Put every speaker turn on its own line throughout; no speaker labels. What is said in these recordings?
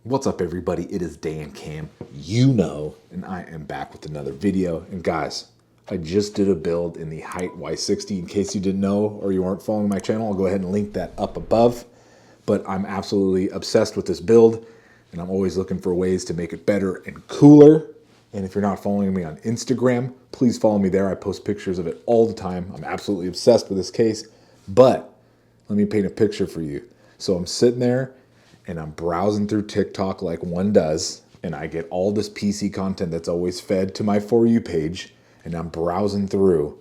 What's up, everybody? It is Dan Cam, and I am back with another video. And guys, I just did a build in the Hyte Y60. In case you didn't know or you weren't following my channel, I'll go ahead and link that up above. But I'm absolutely obsessed with this build, and I'm always looking for ways to make it better and cooler. And if you're not following me on Instagram, please follow me there. I post pictures of it all the time. I'm absolutely obsessed with this case. But let me paint a picture for you. So I'm sitting there and I'm browsing through TikTok like one does, and I get all this PC content that's always fed to my For You page, and I'm browsing through,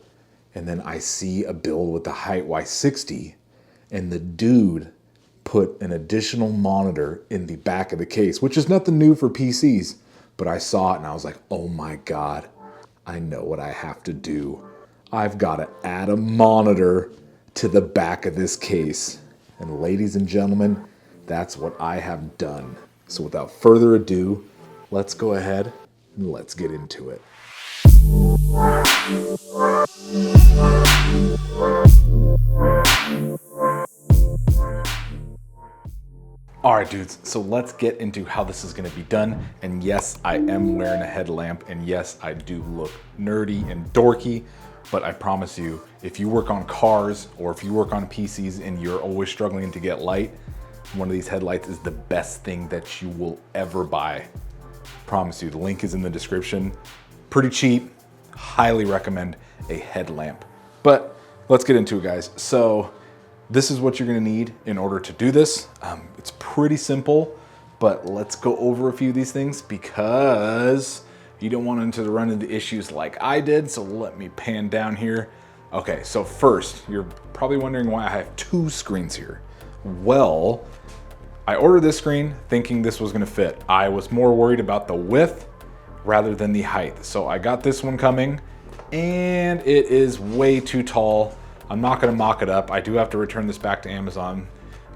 and then I see a build with the Hyte Y60, and the dude put an additional monitor in the back of the case, which is nothing new for PCs, but I saw it and I was like, oh my God, I know what I have to do. I've got to add a monitor to the back of this case. And ladies and gentlemen, that's what I have done. So without further ado, let's go ahead and let's get into it. All right, dudes, so let's get into how this is gonna be done. And yes, I am wearing a headlamp, and yes, I do look nerdy and dorky, but I promise you, if you work on cars or if you work on PCs and you're always struggling to get light, one of these headlights is the best thing that you will ever buy. Promise you, the link is in the description. Pretty cheap, highly recommend a headlamp. But let's get into it, guys. So this is what you're gonna need in order to do this. It's pretty simple, but let's go over a few of these things because you don't want to run into issues like I did. So let me pan down here. Okay, so first, you're probably wondering why I have two screens here. Well, I ordered this screen thinking this was gonna fit. I was more worried about the width rather than the height. So I got this one coming and it is way too tall. I'm not gonna mock it up. I do have to return this back to Amazon.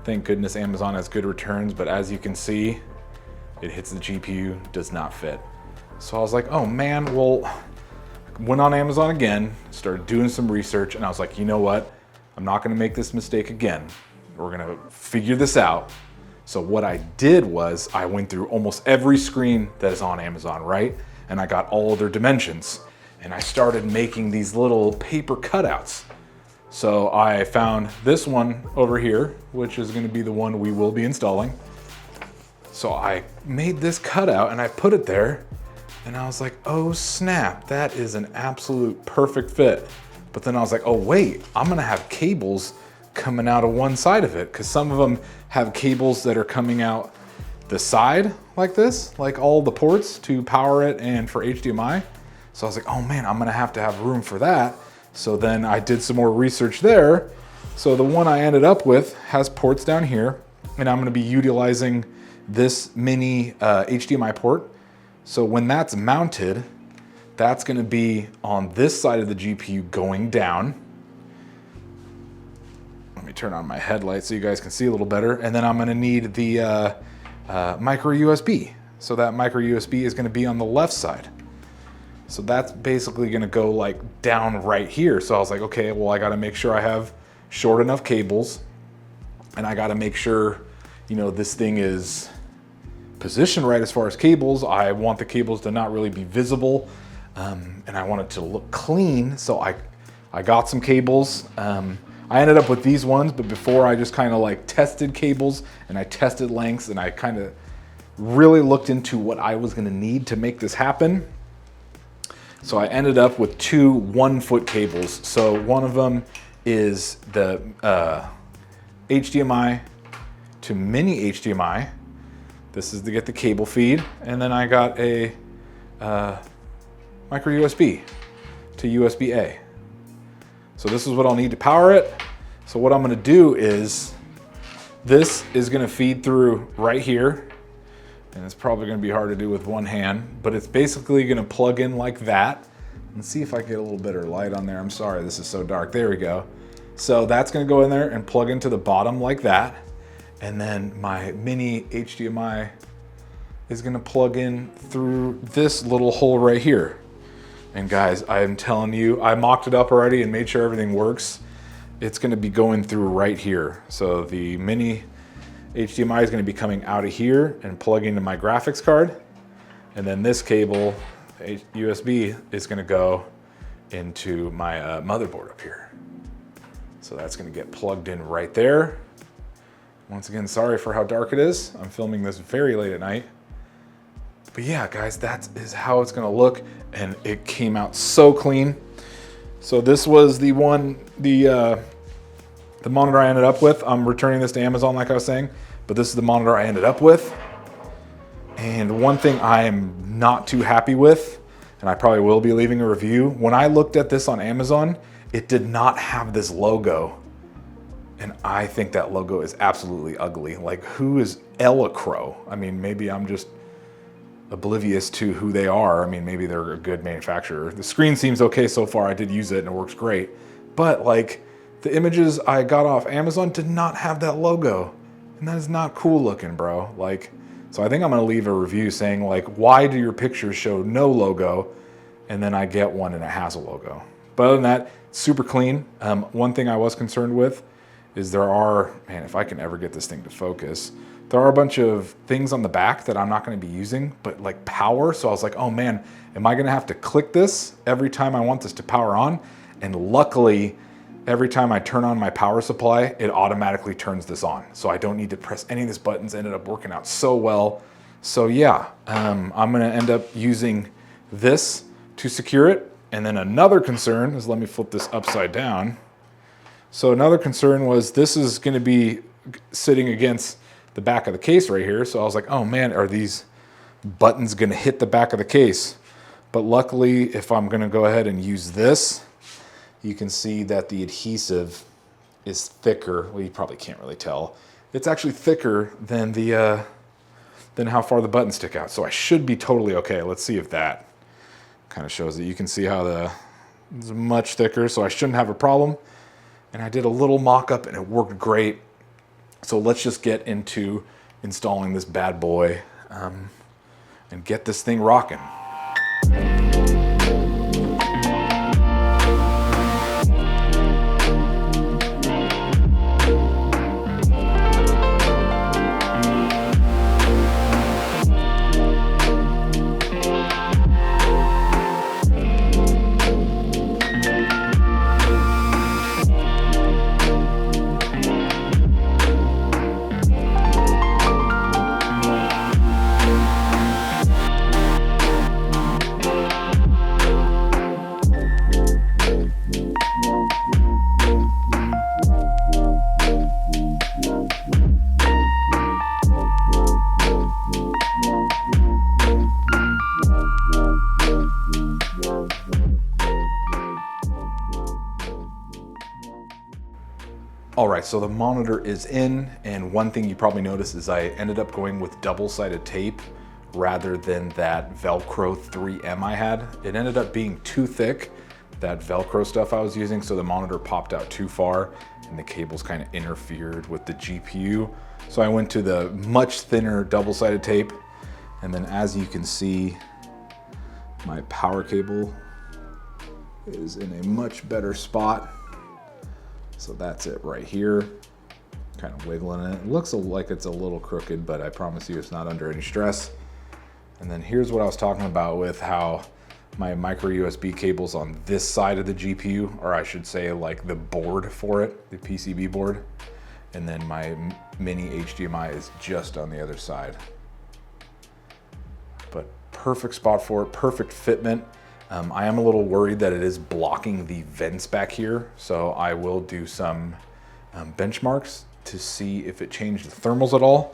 Thank goodness Amazon has good returns, but as you can see, it hits the GPU, does not fit. So I was like, oh man, well, went on Amazon again, started doing some research, and I was like, you know what? I'm not gonna make this mistake again. We're gonna figure this out. So what I did was I went through almost every screen that is on Amazon, right? And I got all of their dimensions, and I started making these little paper cutouts. So I found this one over here, which is gonna be the one we will be installing. So I made this cutout and I put it there, and I was like, oh snap, that is an absolute perfect fit. But then I was like, oh wait, I'm gonna have cables coming out of one side of it, because some of them have cables that are coming out the side like this, like all the ports to power it and for HDMI. So I was like, oh man, I'm gonna have to have room for that. So then I did some more research there. So the one I ended up with has ports down here, and I'm gonna be utilizing this mini HDMI port. So when that's mounted, that's gonna be on this side of the GPU going down. Let me turn on my headlight so you guys can see a little better. And then I'm gonna need the micro USB. So that micro USB is gonna be on the left side. So that's basically gonna go like down right here. So I was like, okay, well, I gotta make sure I have short enough cables, and I gotta make sure, you know, this thing is positioned right as far as cables. I want the cables to not really be visible, and I want it to look clean. So I got some cables. I ended up with these ones, but before I just kind of like tested cables and I tested lengths, and I kind of really looked into what I was gonna need to make this happen. So I ended up with two 1-foot cables. So one of them is the HDMI to mini HDMI. This is to get the cable feed. And then I got a micro USB to USB-A. So this is what I'll need to power it. So what I'm gonna do is, this is gonna feed through right here, and it's probably gonna be hard to do with one hand, but it's basically gonna plug in like that. Let's see if I get a little better light on there. I'm sorry, this is so dark. There we go. So that's gonna go in there and plug into the bottom like that. And then my mini HDMI is gonna plug in through this little hole right here. And guys, I am telling you, I mocked it up already and made sure everything works. It's gonna be going through right here. So the mini HDMI is going to be coming out of here and plugging into my graphics card. And then this cable, USB, is going to go into my motherboard up here. So that's going to get plugged in right there. Once again, sorry for how dark it is. I'm filming this very late at night. But yeah, guys, that is how it's going to look. And it came out so clean. So this was the one, the monitor I ended up with. I'm returning this to Amazon, like I was saying, but this is the monitor I ended up with. And one thing I am not too happy with, and I probably will be leaving a review, when I looked at this on Amazon, it did not have this logo. And I think that logo is absolutely ugly. Like, who is Elecro? I mean, maybe I'm just oblivious to who they are. I mean, maybe they're a good manufacturer. The screen seems okay so far. I did use it and it works great. But like, the images I got off Amazon did not have that logo. And that is not cool looking, bro. Like, so I think I'm gonna leave a review saying like, why do your pictures show no logo? And then I get one and it has a logo. But other than that, super clean. One thing I was concerned with is there are, man, if I can ever get this thing to focus, there are a bunch of things on the back that I'm not gonna be using, but like power. So I was like, oh man, am I gonna have to click this every time I want this to power on? And luckily, every time I turn on my power supply, it automatically turns this on. So I don't need to press any of these buttons. It ended up working out so well. So yeah, I'm gonna end up using this to secure it. And then another concern is, let me flip this upside down. So another concern was this is gonna be sitting against the back of the case right here. So I was like, oh man, are these buttons gonna hit the back of the case? But luckily, if I'm gonna go ahead and use this, you can see that the adhesive is thicker. Well, you probably can't really tell. It's actually thicker than the than how far the buttons stick out. So I should be totally okay. Let's see if that kind of shows it. You can see how it's much thicker, so I shouldn't have a problem. And I did a little mock-up and it worked great. So let's just get into installing this bad boy and get this thing rocking. All right, so the monitor is in, and one thing you probably noticed is I ended up going with double-sided tape rather than that Velcro 3M I had. It ended up being too thick, that Velcro stuff I was using, so the monitor popped out too far and the cables kind of interfered with the GPU. So I went to the much thinner double-sided tape, and then as you can see, my power cable is in a much better spot. So that's it right here, kind of wiggling it. It looks like it's a little crooked, but I promise you it's not under any stress. And then here's what I was talking about with how my micro USB cables on this side of the GPU, or I should say like the board for it, the PCB board. And then my mini HDMI is just on the other side. But perfect spot for it, perfect fitment. I am a little worried that it is blocking the vents back here, so I will do some benchmarks to see if it changed the thermals at all,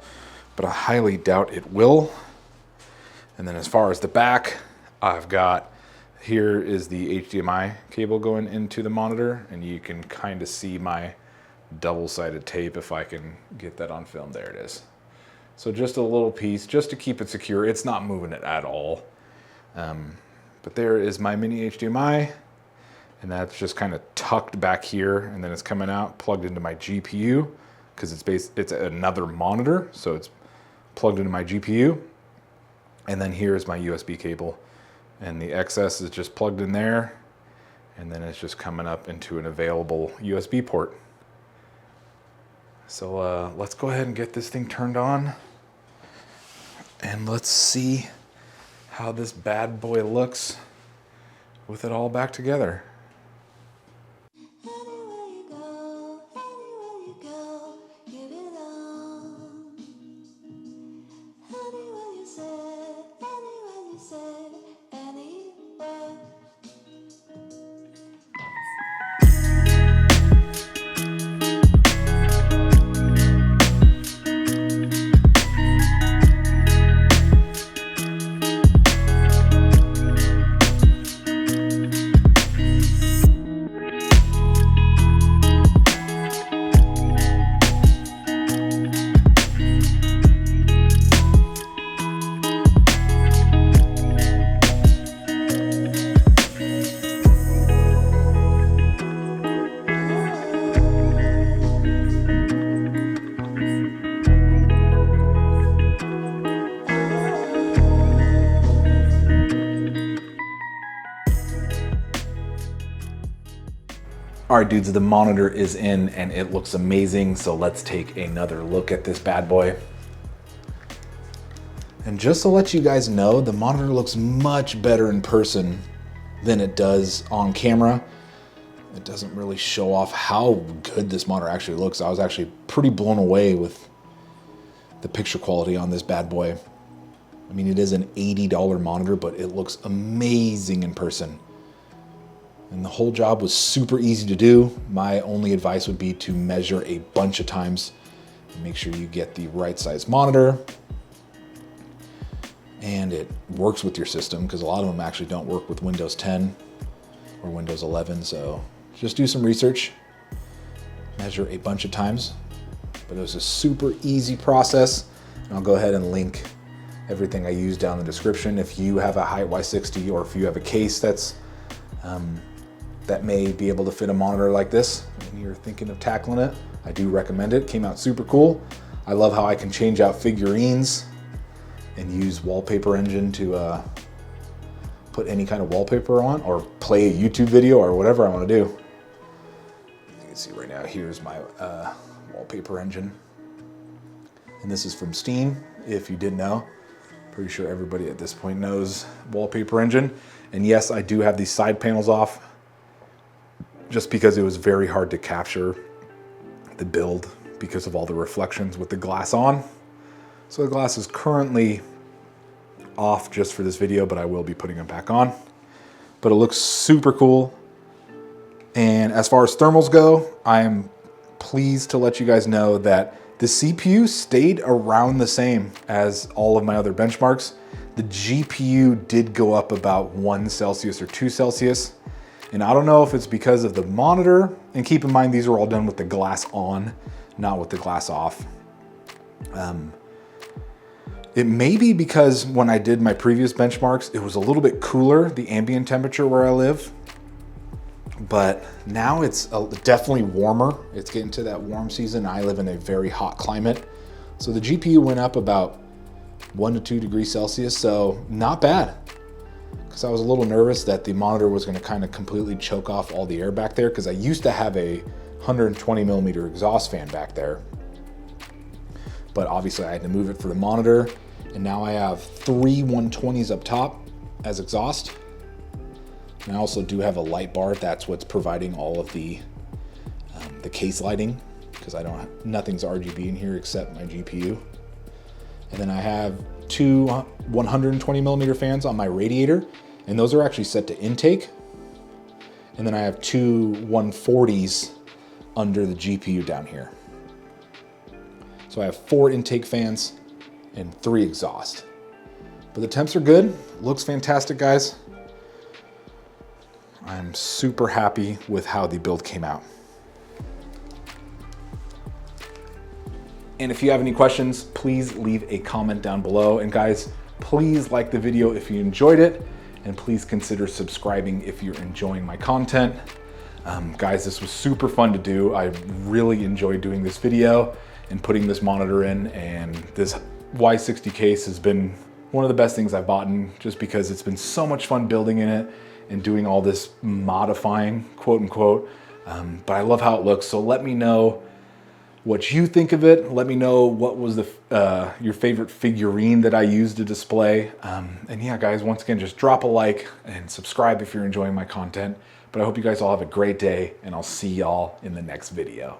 but I highly doubt it will. And then as far as the back, I've got, here is the HDMI cable going into the monitor, and you can kind of see my double-sided tape if I can get that on film. There it is. So just a little piece, just to keep it secure. It's not moving it at all. But there is my mini HDMI, and that's just kind of tucked back here, and then it's coming out, plugged into my GPU, because it's another monitor, so it's plugged into my GPU. And then here's my USB cable, and the XS is just plugged in there, and then it's just coming up into an available USB port. So let's go ahead and get this thing turned on. And let's see how this bad boy looks with it all back together. All right, dudes, the monitor is in and it looks amazing. So let's take another look at this bad boy. And just to let you guys know, the monitor looks much better in person than it does on camera. It doesn't really show off how good this monitor actually looks. I was actually pretty blown away with the picture quality on this bad boy. I mean, it is an $80 monitor, but it looks amazing in person. And the whole job was super easy to do. My only advice would be to measure a bunch of times and make sure you get the right size monitor. And it works with your system, because a lot of them actually don't work with Windows 10 or Windows 11. So just do some research, measure a bunch of times. But it was a super easy process. And I'll go ahead and link everything I use down in the description. If you have a Hyte Y60 or if you have a case that's that may be able to fit a monitor like this and you're thinking of tackling it, I do recommend it. It came out super cool. I love how I can change out figurines and use Wallpaper Engine to put any kind of wallpaper on or play a YouTube video or whatever I want to do. You can see right now, here's my Wallpaper Engine. And this is from Steam, if you didn't know. Pretty sure everybody at this point knows Wallpaper Engine. And yes, I do have these side panels off just because it was very hard to capture the build because of all the reflections with the glass on. So the glass is currently off just for this video, but I will be putting it back on. But it looks super cool. And as far as thermals go, I am pleased to let you guys know that the CPU stayed around the same as all of my other benchmarks. The GPU did go up about 1 Celsius or 2 Celsius. And I don't know if it's because of the monitor, and keep in mind these are all done with the glass on, not with the glass off. It may be because when I did my previous benchmarks, it was a little bit cooler, the ambient temperature where I live. But now it's definitely warmer. It's getting to that warm season. I live in a very hot climate. So the GPU went up about 1 to 2 degrees Celsius, so not bad. Because I was a little nervous that the monitor was gonna kind of completely choke off all the air back there, because I used to have a 120 millimeter exhaust fan back there. But obviously I had to move it for the monitor, and now I have 3 120s up top as exhaust. And I also do have a light bar. That's what's providing all of the case lighting, because nothing's RGB in here except my GPU. And then I have 2 120 millimeter fans on my radiator, and those are actually set to intake. And then I have 2 140s under the GPU down here. So I have 4 intake fans and 3 exhaust. But the temps are good. Looks fantastic, guys. I'm super happy with how the build came out. And if you have any questions, please leave a comment down below. And guys, please like the video if you enjoyed it, and please consider subscribing if you're enjoying my content. Guys, this was super fun to do. I really enjoyed doing this video and putting this monitor in, and this Y60 case has been one of the best things I've bought in, just because it's been so much fun building in it and doing all this modifying, quote unquote. But I love how it looks. So let me know what you think of it. Let me know what was your favorite figurine that I used to display. And yeah, guys, once again, just drop a like and subscribe if you're enjoying my content. But I hope you guys all have a great day, and I'll see y'all in the next video.